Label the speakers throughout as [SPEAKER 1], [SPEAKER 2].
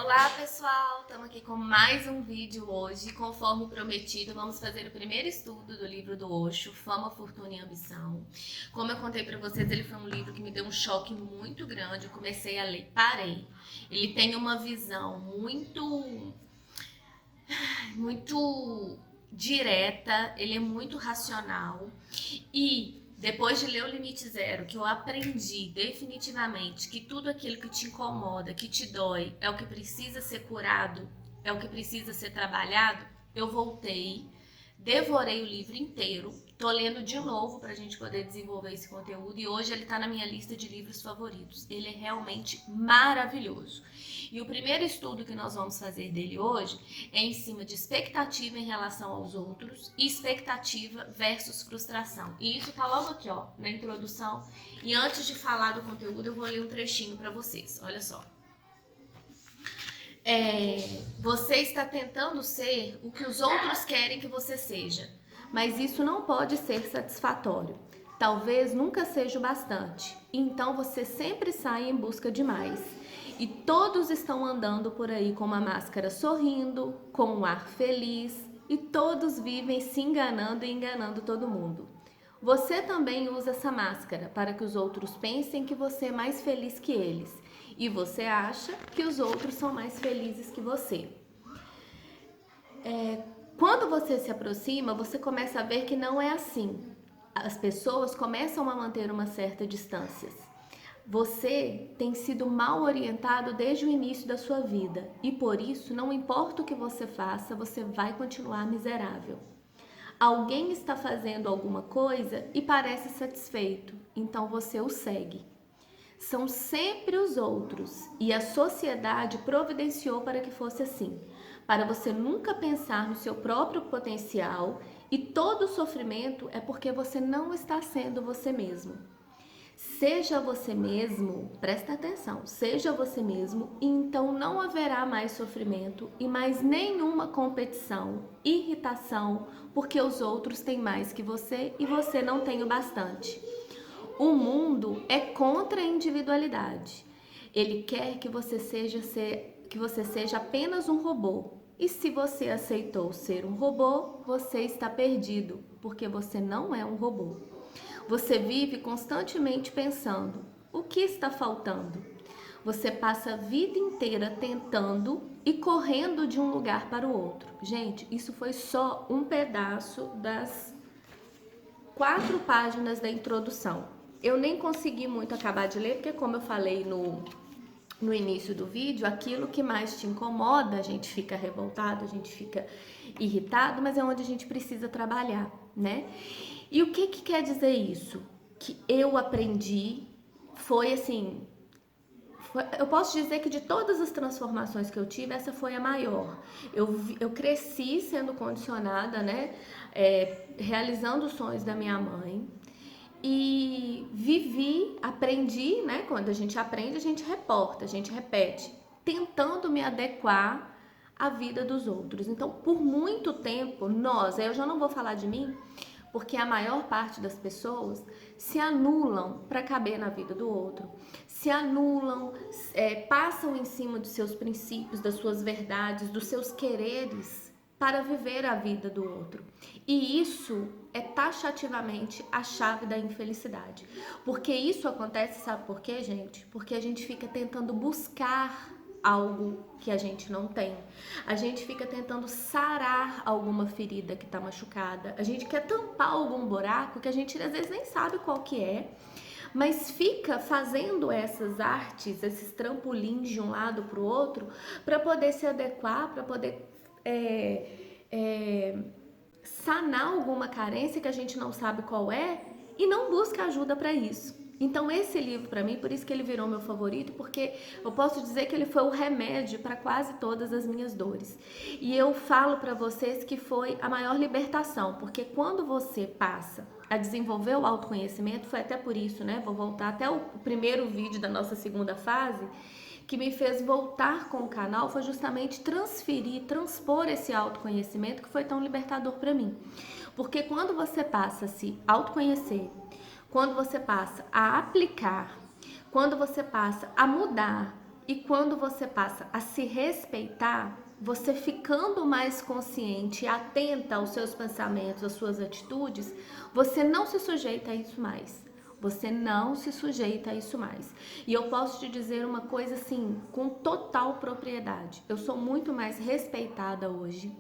[SPEAKER 1] Olá pessoal, estamos aqui com mais um vídeo hoje. Conforme prometido, vamos fazer o primeiro estudo do livro do Osho, Fama, Fortuna e Ambição. Como eu contei para vocês, ele foi um livro que me deu um choque muito grande. Eu comecei a ler, parei. Ele tem uma visão muito direta, ele é muito racional e depois de ler o Limite Zero, que eu aprendi definitivamente que tudo aquilo que te incomoda, que te dói, é o que precisa ser curado, é o que precisa ser trabalhado, eu voltei, devorei o livro inteiro, tô lendo de novo pra gente poder desenvolver esse conteúdo e hoje ele tá na minha lista de livros favoritos. Ele é realmente maravilhoso. E o primeiro estudo que nós vamos fazer dele hoje é em cima de expectativa em relação aos outros e expectativa versus frustração. E isso tá logo aqui, ó, na introdução. E antes de falar do conteúdo, eu vou ler um trechinho para vocês. Olha só. Você está tentando ser o que os outros querem que você seja, mas isso não pode ser satisfatório. Talvez nunca seja o bastante. Então você sempre sai em busca de mais. E todos estão andando por aí com uma máscara sorrindo, com um ar feliz, e todos vivem se enganando e enganando todo mundo. Você também usa essa máscara para que os outros pensem que você é mais feliz que eles. E você acha que os outros são mais felizes que você. Quando você se aproxima, você começa a ver que não é assim. As pessoas começam a manter uma certa distância. Você tem sido mal orientado desde o início da sua vida e por isso, não importa o que você faça, você vai continuar miserável. Alguém está fazendo alguma coisa e parece satisfeito, então você o segue. São sempre os outros e a sociedade providenciou para que fosse assim, para você nunca pensar no seu próprio potencial e todo o sofrimento é porque você não está sendo você mesmo. Seja você mesmo, presta atenção, seja você mesmo e então não haverá mais sofrimento e mais nenhuma competição, irritação, porque os outros têm mais que você e você não tem o bastante. O mundo é contra a individualidade. Ele quer que você seja apenas um robô. E se você aceitou ser um robô, você está perdido, porque você não é um robô. Você vive constantemente pensando: o que está faltando? Você passa a vida inteira tentando e correndo de um lugar para o outro. Gente, isso foi só um pedaço das 4 páginas da introdução. Eu nem consegui muito acabar de ler, porque como eu falei no início do vídeo, aquilo que mais te incomoda, a gente fica revoltado, a gente fica irritado, mas é onde a gente precisa trabalhar, né? E o que quer dizer isso? Que eu aprendi foi assim, eu posso dizer que de todas as transformações que eu tive, essa foi a maior. Eu cresci sendo condicionada, né? Realizando os sonhos da minha mãe. E vivi, aprendi, né? Quando a gente aprende, a gente reporta, a gente repete, tentando me adequar à vida dos outros. Então, por muito tempo, eu já não vou falar de mim, porque a maior parte das pessoas se anulam para caber na vida do outro, se anulam, passam em cima dos seus princípios, das suas verdades, dos seus quereres para viver a vida do outro. E isso é taxativamente a chave da infelicidade. Porque isso acontece, sabe por quê, gente? Porque a gente fica tentando buscar algo que a gente não tem. A gente fica tentando sarar alguma ferida que tá machucada. A gente quer tampar algum buraco que a gente às vezes nem sabe qual que é, mas fica fazendo essas artes, esses trampolins de um lado para o outro, para poder se adequar, para poder sanar alguma carência que a gente não sabe qual é e não busca ajuda para isso. Então esse livro para mim, por isso que ele virou meu favorito, porque eu posso dizer que ele foi o remédio para quase todas as minhas dores. E eu falo para vocês que foi a maior libertação, porque quando você passa a desenvolver o autoconhecimento, foi até por isso, né? Vou voltar até o primeiro vídeo da nossa segunda fase, que me fez voltar com o canal foi justamente transpor esse autoconhecimento que foi tão libertador para mim. Porque quando você passa a se autoconhecer, quando você passa a aplicar, quando você passa a mudar E quando você passa a se respeitar, você ficando mais consciente e atenta aos seus pensamentos, às suas atitudes, você não se sujeita a isso mais. Você não se sujeita a isso mais. E eu posso te dizer uma coisa assim, com total propriedade. Eu sou muito mais respeitada hoje.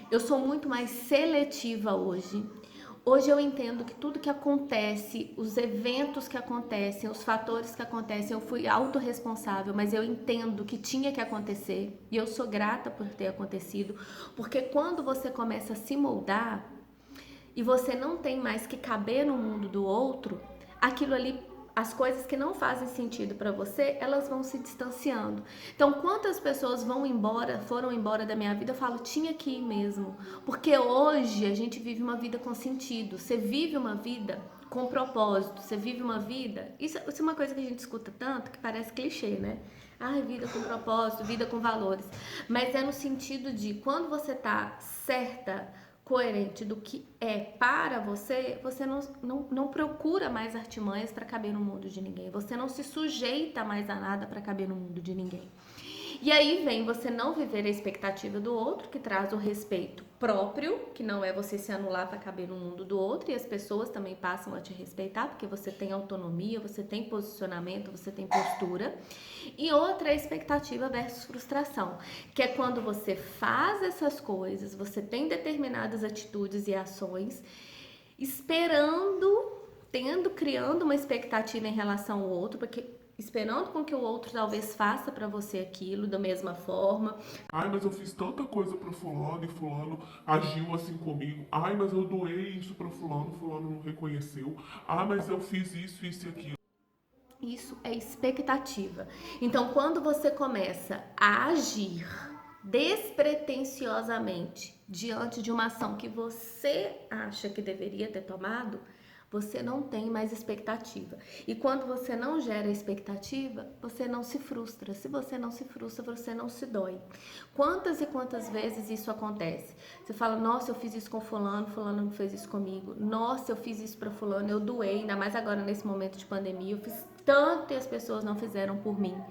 [SPEAKER 1] Eu sou muito mais seletiva hoje. Hoje eu entendo que tudo que acontece, os eventos que acontecem, os fatores que acontecem, eu fui autorresponsável, mas eu entendo que tinha que acontecer e eu sou grata por ter acontecido, porque quando você começa a se moldar e você não tem mais que caber no mundo do outro, aquilo ali, as coisas que não fazem sentido para você, elas vão se distanciando. Então, quantas pessoas foram embora da minha vida, eu falo, tinha que ir mesmo. Porque hoje a gente vive uma vida com sentido. Você vive uma vida com propósito. Você vive uma vida... Isso é uma coisa que a gente escuta tanto que parece clichê, né? Ai, vida com propósito, vida com valores. Mas é no sentido de quando você tá certa, coerente do que é para você, você não procura mais artimanhas para caber no mundo de ninguém. Você não se sujeita mais a nada para caber no mundo de ninguém. E aí vem você não viver a expectativa do outro, que traz o respeito próprio, que não é você se anular para caber no mundo do outro, e as pessoas também passam a te respeitar, porque você tem autonomia, você tem posicionamento, você tem postura. E outra é a expectativa versus frustração, que é quando você faz essas coisas, você tem determinadas atitudes e ações, criando uma expectativa em relação ao outro, porque esperando com que o outro talvez faça pra você aquilo da mesma forma.
[SPEAKER 2] Ai, mas eu fiz tanta coisa pro fulano e fulano agiu assim comigo. Ai, mas eu doei isso pra fulano, fulano não reconheceu. Ah, mas eu fiz isso e aquilo.
[SPEAKER 1] Isso é expectativa. Então, quando você começa a agir despretensiosamente diante de uma ação que você acha que deveria ter tomado, você não tem mais expectativa. E quando você não gera expectativa, você não se frustra. Se você não se frustra, você não se dói. Quantas e quantas vezes isso acontece? Você fala, nossa, eu fiz isso com fulano, fulano não fez isso comigo. Nossa, eu fiz isso pra fulano, eu doei, ainda mais agora nesse momento de pandemia, eu fiz tanto e as pessoas não fizeram por mim.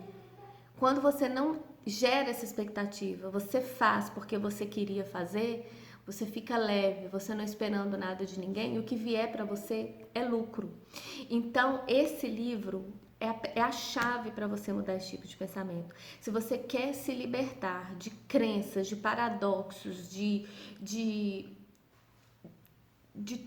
[SPEAKER 1] Quando você não gera essa expectativa, você faz porque você queria fazer, você fica leve, você não esperando nada de ninguém, e o que vier para você é lucro. Então, esse livro é a chave para você mudar esse tipo de pensamento. Se você quer se libertar de crenças, de paradoxos, de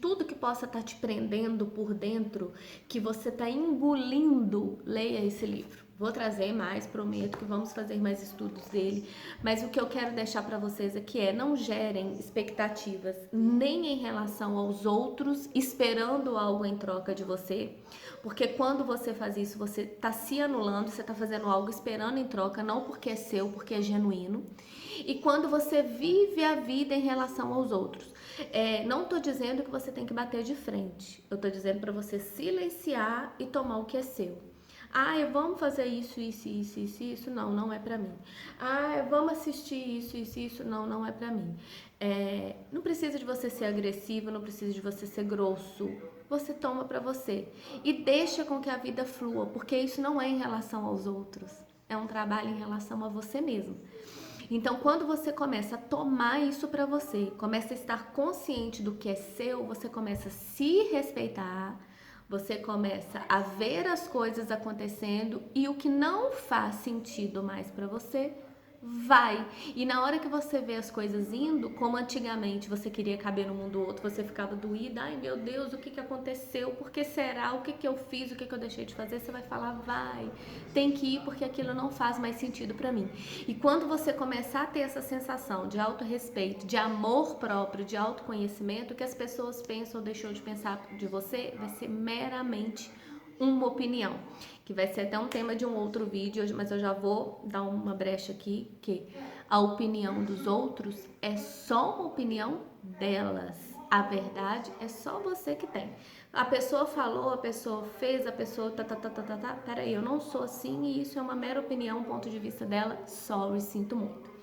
[SPEAKER 1] tudo que possa estar te prendendo por dentro, que você está engolindo, leia esse livro. Vou trazer mais, prometo que vamos fazer mais estudos dele, mas o que eu quero deixar para vocês aqui é não gerem expectativas nem em relação aos outros, esperando algo em troca de você, porque quando você faz isso, você está se anulando, você está fazendo algo esperando em troca, não porque é seu, porque é genuíno. E quando você vive a vida em relação aos outros, não tô dizendo que você tem que bater de frente, eu tô dizendo para você silenciar e tomar o que é seu. Ah, vamos fazer isso. Não, não é pra mim. Ah, vamos assistir isso. Não, não é pra mim. Não precisa de você ser agressivo, não precisa de você ser grosso. Você toma pra você. E deixa com que a vida flua, porque isso não é em relação aos outros. É um trabalho em relação a você mesmo. Então, quando você começa a tomar isso pra você, começa a estar consciente do que é seu, você começa a se respeitar, você começa a ver as coisas acontecendo e o que não faz sentido mais para você, vai. E na hora que você vê as coisas indo, como antigamente você queria caber no mundo do outro, você ficava doída, ai meu Deus, o que aconteceu? Por que será? O que eu fiz? O que eu deixei de fazer? Você vai falar, vai, tem que ir porque aquilo não faz mais sentido para mim. E quando você começar a ter essa sensação de autorrespeito, de amor próprio, de autoconhecimento, o que as pessoas pensam ou deixou de pensar de você vai ser meramente uma opinião, que vai ser até um tema de um outro vídeo, mas eu já vou dar uma brecha aqui, que a opinião dos outros é só uma opinião delas. A verdade é só você que tem. A pessoa falou, a pessoa fez, a pessoa peraí, eu não sou assim e isso é uma mera opinião, um ponto de vista dela, sorry, sinto muito.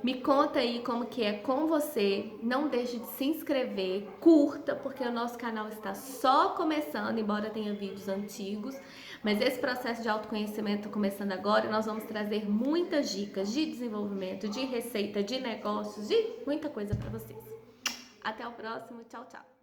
[SPEAKER 1] Me conta aí como que é com você, não deixe de se inscrever, curta, porque o nosso canal está só começando, embora tenha vídeos antigos, Mas esse processo de autoconhecimento começando agora, nós vamos trazer muitas dicas de desenvolvimento, de receita, de negócios, de muita coisa para vocês. Até o próximo, tchau, tchau.